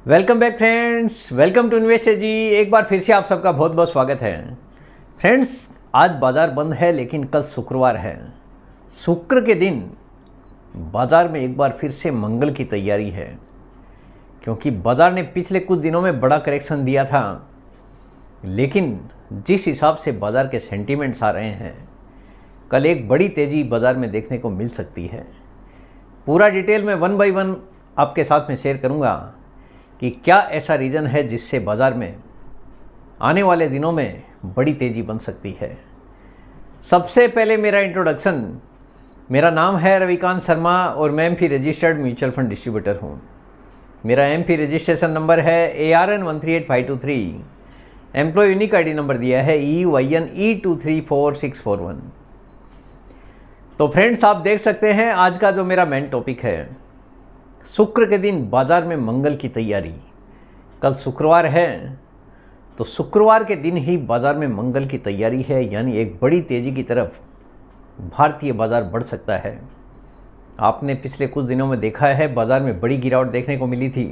Welcome back friends, welcome to Investor ji. एक बार फिर से आप सबका बहुत बहुत स्वागत है। फ्रेंड्स, आज बाज़ार बंद है लेकिन कल शुक्रवार है। शुक्र के दिन बाज़ार में एक बार फिर से मंगल की तैयारी है, क्योंकि बाज़ार ने पिछले कुछ दिनों में बड़ा करेक्शन दिया था, लेकिन जिस हिसाब से बाज़ार के सेंटीमेंट्स आ रहे हैं, कल एक बड़ी तेज़ी बाज़ार में देखने को मिल सकती है। पूरा डिटेल में वन बाय वन आपके साथ में शेयर करूंगा कि क्या ऐसा रीज़न है जिससे बाज़ार में आने वाले दिनों में बड़ी तेज़ी बन सकती है। सबसे पहले मेरा इंट्रोडक्शन, मेरा नाम है रविकांत शर्मा और मैं MP registered mutual fund distributor हूँ। मेरा एमपी रजिस्ट्रेशन नंबर है ARN 138523। Employ unique ID number दिया है EUIN E234641। तो फ्रेंड्स, आप देख सकते हैं आज का जो मेरा मेन टॉपिक है, शुक्र के दिन बाज़ार में मंगल की तैयारी। कल शुक्रवार है, तो शुक्रवार के दिन ही बाज़ार में मंगल की तैयारी है, यानी एक बड़ी तेज़ी की तरफ भारतीय बाज़ार बढ़ सकता है। आपने पिछले कुछ दिनों में देखा है बाज़ार में बड़ी गिरावट देखने को मिली थी,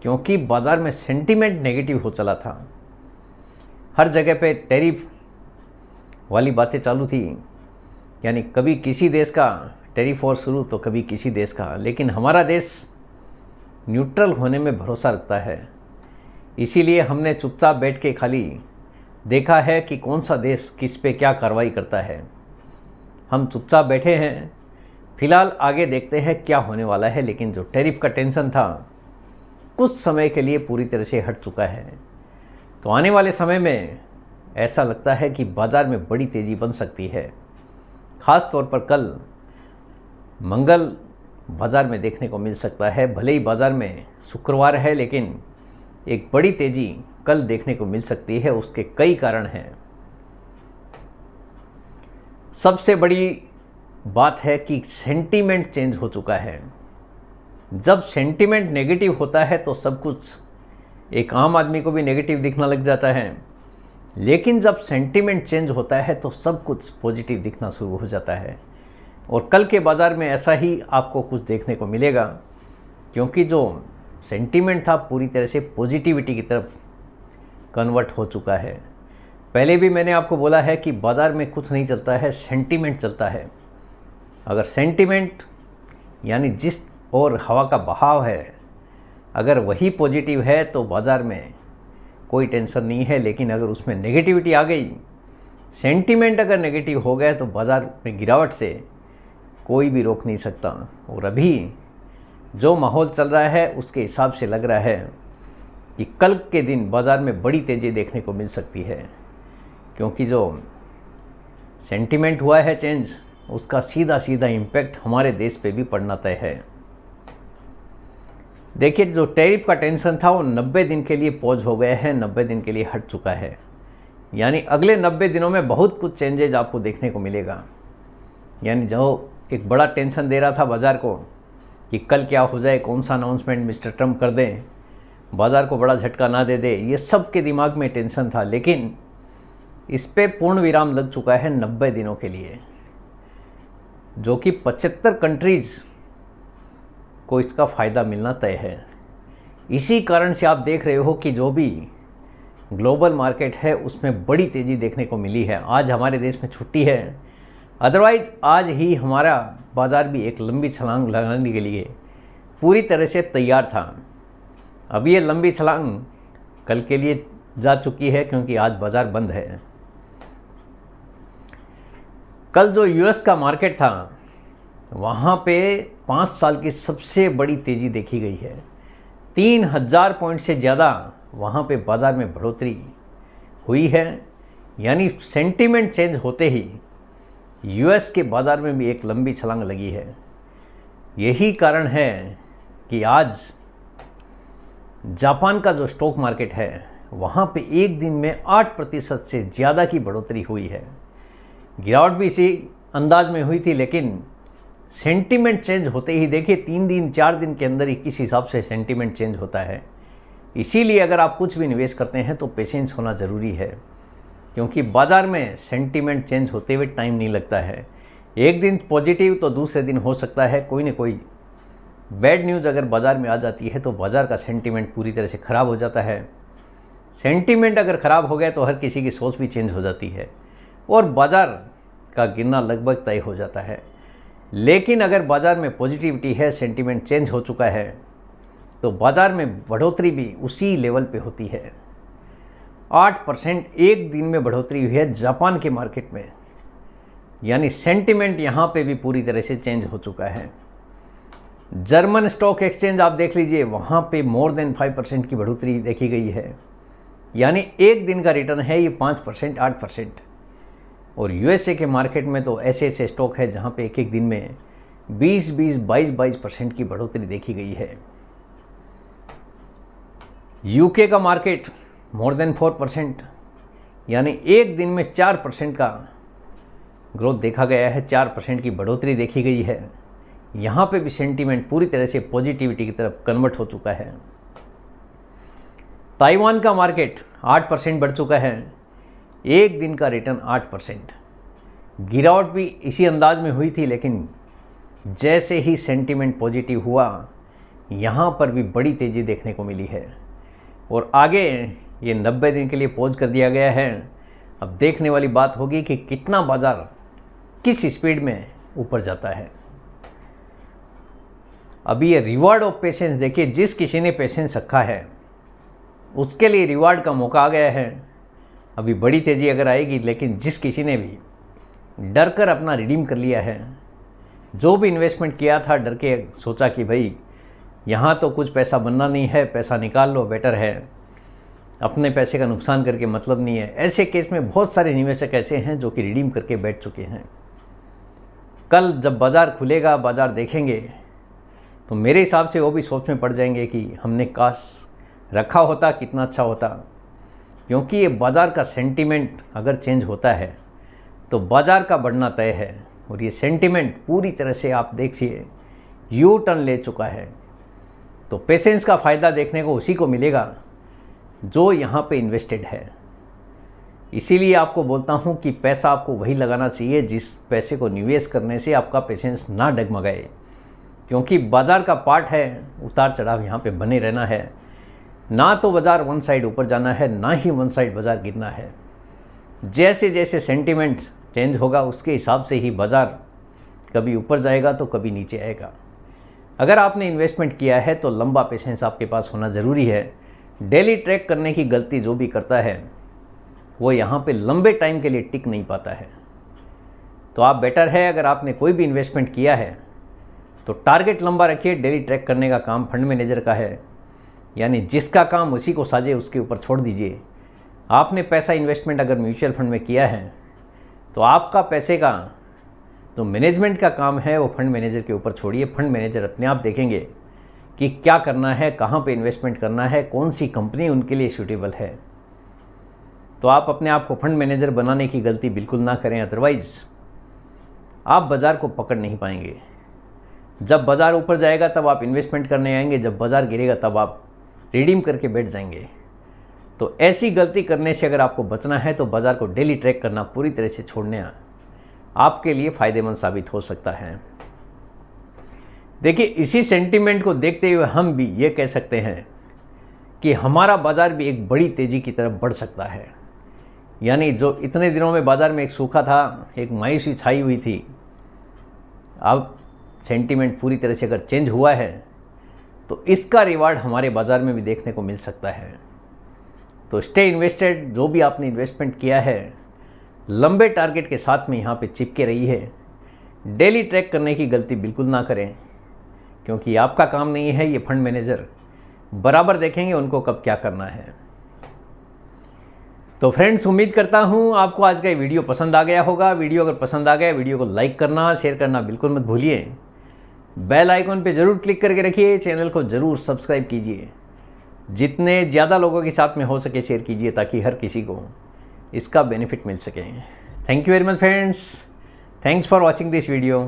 क्योंकि बाज़ार में सेंटीमेंट नेगेटिव हो चला था। हर जगह पे टैरिफ वाली बातें चालू थी, यानी कभी किसी देश का टैरिफ वॉर शुरू तो कभी किसी देश का, लेकिन हमारा देश न्यूट्रल होने में भरोसा रखता है। इसीलिए हमने चुपचाप बैठ के खाली देखा है कि कौन सा देश किस पे क्या कार्रवाई करता है। हम चुपचाप बैठे हैं, फिलहाल आगे देखते हैं क्या होने वाला है। लेकिन जो टैरिफ का टेंशन था कुछ समय के लिए पूरी तरह से हट चुका है, तो आने वाले समय में ऐसा लगता है कि बाज़ार में बड़ी तेज़ी बन सकती है। ख़ास तौर पर कल मंगल बाज़ार में देखने को मिल सकता है। भले ही बाज़ार में शुक्रवार है, लेकिन एक बड़ी तेज़ी कल देखने को मिल सकती है। उसके कई कारण हैं। सबसे बड़ी बात है कि सेंटीमेंट चेंज हो चुका है। जब सेंटीमेंट नेगेटिव होता है तो सब कुछ, एक आम आदमी को भी नेगेटिव दिखना लग जाता है, लेकिन जब सेंटीमेंट चेंज होता है तो सब कुछ पॉजिटिव दिखना शुरू हो जाता है। और कल के बाज़ार में ऐसा ही आपको कुछ देखने को मिलेगा, क्योंकि जो सेंटीमेंट था पूरी तरह से पॉजिटिविटी की तरफ कन्वर्ट हो चुका है। पहले भी मैंने आपको बोला है कि बाज़ार में कुछ नहीं चलता है, सेंटीमेंट चलता है। अगर सेंटीमेंट यानी जिस और हवा का बहाव है, अगर वही पॉजिटिव है तो बाज़ार में कोई टेंशन नहीं है। लेकिन अगर उसमें नेगेटिविटी आ गई, सेंटीमेंट अगर नेगेटिव हो गया, तो बाज़ार में गिरावट से कोई भी रोक नहीं सकता। और अभी जो माहौल चल रहा है उसके हिसाब से लग रहा है कि कल के दिन बाज़ार में बड़ी तेज़ी देखने को मिल सकती है, क्योंकि जो सेंटीमेंट हुआ है चेंज, उसका सीधा सीधा इम्पैक्ट हमारे देश पे भी पड़ना तय है। देखिए, जो टैरिफ का टेंशन था वो 90 दिन के लिए पॉज हो गया है, 90 दिन के लिए हट चुका है। यानी अगले 90 दिनों में बहुत कुछ चेंजेज आपको देखने को मिलेगा। यानी जो एक बड़ा टेंशन दे रहा था बाज़ार को कि कल क्या हो जाए, कौन सा अनाउंसमेंट मिस्टर ट्रम्प कर दें, बाज़ार को बड़ा झटका ना दे दे, ये सब के दिमाग में टेंशन था। लेकिन इस पे पूर्ण विराम लग चुका है 90 दिनों के लिए, जो कि 75 कंट्रीज़ को इसका फ़ायदा मिलना तय है। इसी कारण से आप देख रहे हो कि जो भी ग्लोबल मार्केट है उसमें बड़ी तेज़ी देखने को मिली है। आज हमारे देश में छुट्टी है, अदरवाइज़ आज ही हमारा बाज़ार भी एक लंबी छलांग लगाने के लिए पूरी तरह से तैयार था। अब ये लंबी छलांग कल के लिए जा चुकी है, क्योंकि आज बाज़ार बंद है। कल जो US का मार्केट था, वहाँ पे 5 साल की सबसे बड़ी तेज़ी देखी गई है। 3000 पॉइंट से ज़्यादा वहाँ पे बाज़ार में बढ़ोतरी हुई है। यानी सेंटीमेंट चेंज होते ही US के बाज़ार में भी एक लंबी छलांग लगी है। यही कारण है कि आज जापान का जो स्टॉक मार्केट है, वहाँ पे एक दिन में 8% से ज़्यादा की बढ़ोतरी हुई है। गिरावट भी इसी अंदाज में हुई थी, लेकिन सेंटीमेंट चेंज होते ही, देखिए 3 दिन 4 दिन के अंदर 21 हिसाब से सेंटीमेंट चेंज होता है। इसीलिए अगर आप कुछ भी निवेश करते हैं तो पेशेंस होना ज़रूरी है, क्योंकि बाज़ार में सेंटीमेंट चेंज होते हुए टाइम नहीं लगता है। एक दिन पॉजिटिव तो दूसरे दिन हो सकता है कोई न कोई बैड न्यूज़ अगर बाज़ार में आ जाती है तो बाज़ार का सेंटीमेंट पूरी तरह से ख़राब हो जाता है। सेंटीमेंट अगर ख़राब हो गया तो हर किसी की सोच भी चेंज हो जाती है और बाज़ार का गिरना लगभग तय हो जाता है। लेकिन अगर बाज़ार में पॉजिटिविटी है, सेंटीमेंट चेंज हो चुका है, तो बाज़ार में बढ़ोतरी भी उसी लेवल पे होती है। 8% एक दिन में बढ़ोतरी हुई है जापान के मार्केट में, यानी सेंटीमेंट यहाँ पे भी पूरी तरह से चेंज हो चुका है। जर्मन स्टॉक एक्सचेंज आप देख लीजिए, वहाँ पे मोर देन 5% की बढ़ोतरी देखी गई है, यानी एक दिन का रिटर्न है ये 5%, 8%। और यूएसए के मार्केट में तो ऐसे ऐसे स्टॉक है जहाँ पे एक एक दिन में 20-20, 22% की बढ़ोतरी देखी गई है। यूके का मार्केट मोर देन 4%, यानी एक दिन में 4% का ग्रोथ देखा गया है, 4% की बढ़ोतरी देखी गई है। यहाँ पे भी सेंटीमेंट पूरी तरह से पॉजिटिविटी की तरफ कन्वर्ट हो चुका है। ताइवान का मार्केट 8% बढ़ चुका है, एक दिन का रिटर्न 8%। गिरावट भी इसी अंदाज में हुई थी, लेकिन जैसे ही सेंटीमेंट पॉजिटिव हुआ यहाँ पर भी बड़ी तेज़ी देखने को मिली है और आगे ये 90 दिन के लिए पॉज कर दिया गया है। अब देखने वाली बात होगी कि कितना बाज़ार किस स्पीड में ऊपर जाता है। अभी ये रिवार्ड ऑफ पेशेंस देखिए, जिस किसी ने पेशेंस रखा है उसके लिए रिवार्ड का मौका आ गया है। अभी बड़ी तेज़ी अगर आएगी, लेकिन जिस किसी ने भी डर कर अपना रिडीम कर लिया है, जो भी इन्वेस्टमेंट किया था डर के, सोचा कि भाई यहाँ तो कुछ पैसा बनना नहीं है, पैसा निकाल लो बेटर है, अपने पैसे का नुकसान करके मतलब नहीं है। ऐसे केस में बहुत सारे निवेशक ऐसे हैं जो कि रिडीम करके बैठ चुके हैं। कल जब बाज़ार खुलेगा, बाज़ार देखेंगे, तो मेरे हिसाब से वो भी सोच में पड़ जाएंगे कि हमने काश रखा होता कितना अच्छा होता। क्योंकि ये बाज़ार का सेंटीमेंट अगर चेंज होता है तो बाज़ार का बढ़ना तय है और ये सेंटीमेंट पूरी तरह से आप देखिए यू टर्न ले चुका है। तो पेशेंस का फ़ायदा देखने को उसी को मिलेगा जो यहाँ पे इन्वेस्टेड है। इसीलिए आपको बोलता हूँ कि पैसा आपको वही लगाना चाहिए जिस पैसे को निवेश करने से आपका पेशेंस ना डगमगाए, क्योंकि बाज़ार का पार्ट है, उतार चढ़ाव यहाँ पे बने रहना है। ना तो बाज़ार वन साइड ऊपर जाना है, ना ही वन साइड बाज़ार गिरना है। जैसे जैसे सेंटीमेंट चेंज होगा उसके हिसाब से ही बाज़ार कभी ऊपर जाएगा तो कभी नीचे आएगा। अगर आपने इन्वेस्टमेंट किया है तो लंबा पेशेंस आपके पास होना ज़रूरी है। डेली ट्रैक करने की गलती जो भी करता है वो यहाँ पे लंबे टाइम के लिए टिक नहीं पाता है। तो आप बेटर है, अगर आपने कोई भी इन्वेस्टमेंट किया है तो टारगेट लंबा रखिए। डेली ट्रैक करने का काम फंड मैनेजर का है, यानी जिसका काम उसी को साझे उसके ऊपर छोड़ दीजिए। आपने पैसा इन्वेस्टमेंट अगर म्यूचुअल फंड में किया है तो आपका पैसे का जो मैनेजमेंट का काम है वो फंड मैनेजर के ऊपर छोड़िए। फंड मैनेजर अपने आप देखेंगे कि क्या करना है, कहाँ पे इन्वेस्टमेंट करना है, कौन सी कंपनी उनके लिए सूटेबल है। तो आप अपने आप को फंड मैनेजर बनाने की गलती बिल्कुल ना करें, अदरवाइज़ आप बाज़ार को पकड़ नहीं पाएंगे। जब बाज़ार ऊपर जाएगा तब आप इन्वेस्टमेंट करने आएंगे, जब बाज़ार गिरेगा तब आप रिडीम करके बैठ जाएंगे। तो ऐसी गलती करने से अगर आपको बचना है तो बाज़ार को डेली ट्रैक करना पूरी तरह से छोड़ने आपके लिए फ़ायदेमंद साबित हो सकता है। देखिए, इसी सेंटीमेंट को देखते हुए हम भी ये कह सकते हैं कि हमारा बाज़ार भी एक बड़ी तेज़ी की तरफ बढ़ सकता है। यानी जो इतने दिनों में बाज़ार में एक सूखा था, एक मायूसी छाई हुई थी, अब सेंटीमेंट पूरी तरह से अगर चेंज हुआ है तो इसका रिवार्ड हमारे बाज़ार में भी देखने को मिल सकता है। तो स्टे इन्वेस्टेड। जो भी आपने इन्वेस्टमेंट किया है लंबे टारगेट के साथ में यहाँ पे चिपके रही है। डेली ट्रैक करने की गलती बिल्कुल ना करें, क्योंकि आपका काम नहीं है। ये फंड मैनेजर बराबर देखेंगे उनको कब क्या करना है। तो फ्रेंड्स, उम्मीद करता हूँ आपको आज का ये वीडियो पसंद आ गया होगा। वीडियो अगर पसंद आ गया, वीडियो को लाइक करना, शेयर करना बिल्कुल मत भूलिए। बेल आइकॉन पे ज़रूर क्लिक करके रखिए, चैनल को ज़रूर सब्सक्राइब कीजिए। जितने ज़्यादा लोगों के साथ में हो सके शेयर कीजिए, ताकि हर किसी को इसका बेनिफिट मिल सके। Thank you very much friends, thanks for watching this video.